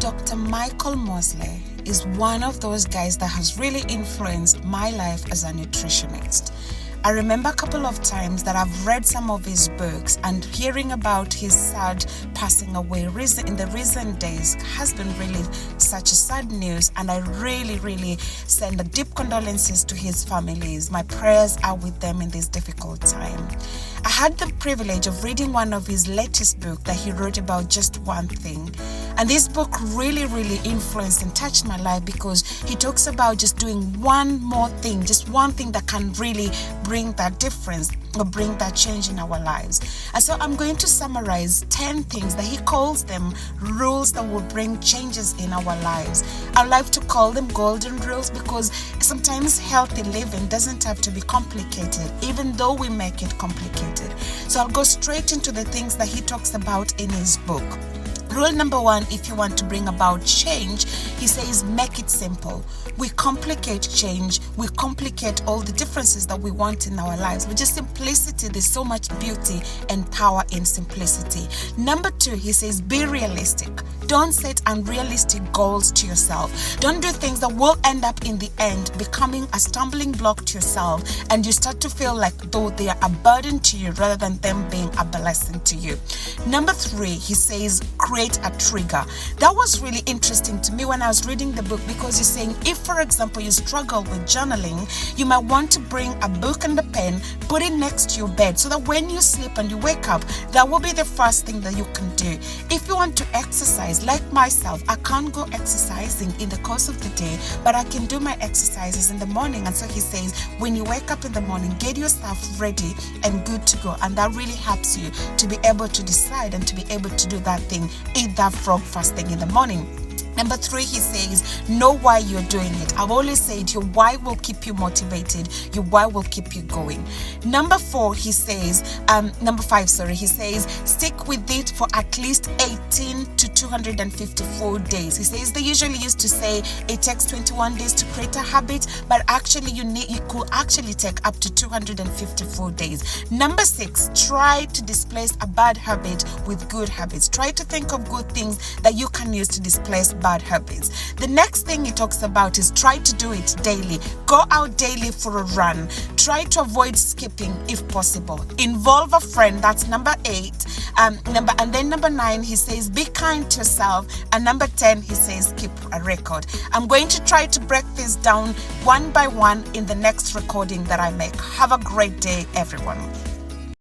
Dr. Michael Mosley is one of those guys that has really influenced my life as a nutritionist. I remember a couple of times that I've read some of his books, and hearing about his sad passing away in the recent days has been really such a sad news, and I really send a deep condolences to his families. My prayers are with them in this difficult time. I had the privilege of reading one of his latest books that he wrote about just one thing. And this book really influenced and touched my life, because he talks about just doing one more thing, just one thing that can really bring that difference or bring that change in our lives. And so I'm going to summarize 10 things that he calls them rules that will bring changes in our lives. I like to call them golden rules, because sometimes healthy living doesn't have to be complicated, even though we make it complicated. So I'll go straight into the things that he talks about in his book. Rule number 1, if you want to bring about change, he says, make it simple. We complicate change. We complicate all the differences that we want in our lives. With just simplicity, there's so much beauty and power in simplicity. Number 2, he says, be realistic. Don't set unrealistic goals to yourself. Don't do things that will end up in the end becoming a stumbling block to yourself, and you start to feel like though they are a burden to you rather than them being a blessing to you. Number 3, he says, create a trigger. That was really interesting to me when I was reading the book, because he's saying, if for example you struggle with journaling, you might want to bring a book and a pen, put it next to your bed, so that when you sleep and you wake up, that will be the first thing that you can do. If you want to exercise, like myself, I can't go exercising in the course of the day, but I can do my exercises in the morning. And so he says, when you wake up in the morning, get yourself ready and good to go, and that really helps you to be able to decide and to be able to do that thing. Eat that frog first thing in the morning. Number 3, he says, know why you're doing it. I've always said your why will keep you motivated. Your why will keep you going. Number 5, he says, stick with it for at least 18 to 254 days. He says they usually used to say it takes 21 days to create a habit, but actually you could actually take up to 254 days. Number 6, try to displace a bad habit with good habits. Try to think of good things that you can use to displace bad habits. The next thing he talks about is try to do it daily. Go out daily for a run. Try to avoid skipping if possible. Involve a friend. That's number 8. And then number 9, he says be kind to yourself. And number 10, he says keep a record. I'm going to try to break this down one by one in the next recording that I make. Have a great day, everyone.